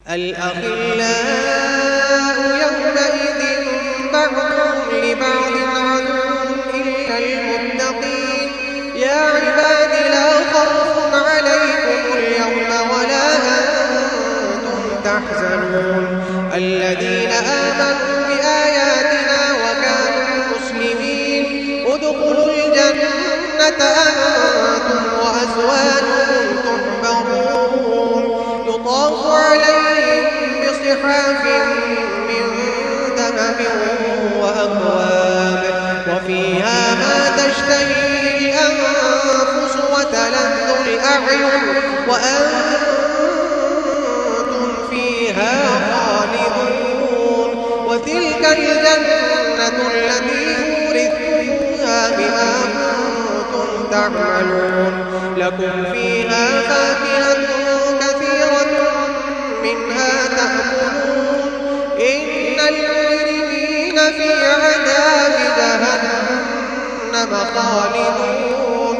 الأخلاء يومئذ بعضهم لبعض عدو إلا المتقين. يا عباد لا خوف عليكم اليوم ولا أنتم تحزنون الذين آمنوا بآياتنا وكانوا مسلمين ادخلوا الجنة أنتم وأزواجكم تحبرون يطاف عليهم بصحاف من ذهب وأكواب وفيها ما تشتهي الأنفس وتلذ الأعين وأنتم فيها خالدون. وتلك الجنة التي أورثتموها بما كنتم تعملون. لكم فيها فاكهة كثيرة منها تأكلون. إن المجرمين في عذاب جهنم خالدون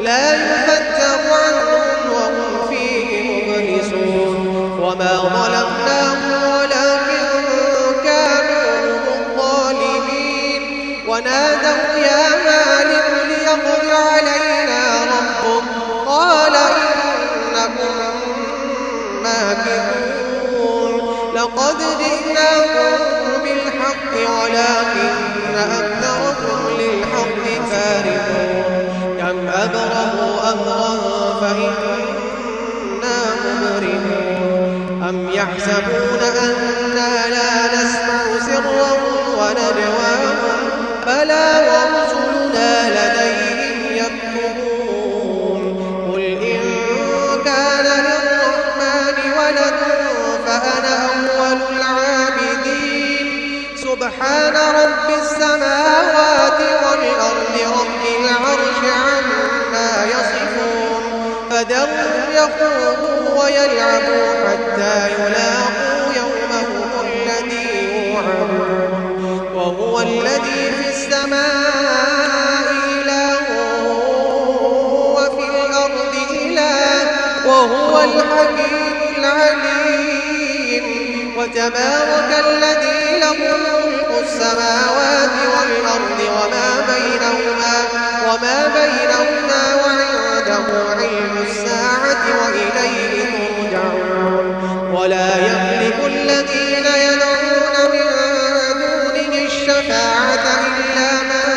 لا يفتر عنهم وهم فيه مبلسون. وما ظلمناهم ولكن كانوا هم الظالمين. ونادوا يا مالك ليقض علينا ربك قال إنكم ماكثون. لقد جئناكم بالحق ولكن أكثركم للحق كارهون. كم أبرموا أمرا فإنا مبرمون. أم يحسبون أنا لا نسمع سرهم ونجواهم بلى ورسلنا لديهم يكتبون. قل إن كان للرحمن ولد فأنا أول العابدين. سبحان رب السماوات والأرض رب العرش عما يصفون. فذرهم يخوضوا ويلعبوا حتى يلاقوا يومهم الذي يوعدون. وهو الذي في السماء إله وفي الأرض إله وهو الحكيم العليم. وتبارك الذي له ملك السماوات والأرض وما بينهما وعنده علم الساعة وإليه ترجعون. ولا يملك الذين يدعون من دونه الشفاعة إلا من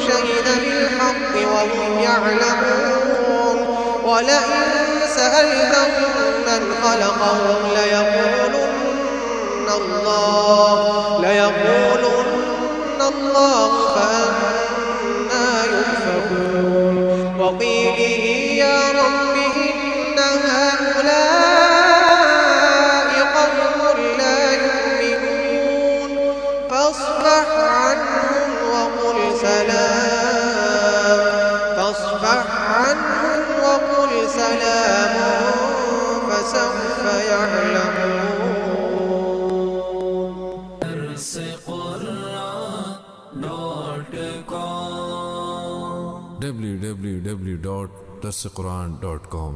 شهد بالحق وهم يعلمون. ولئن سألتهم من خلقهم ليقولن الله فأنى يؤفكون. وقيله يا رب إن هؤلاء قوم لا يؤمنون فاصفح عنهم وقل سلام فسوف يعلمون. www.darsequran.com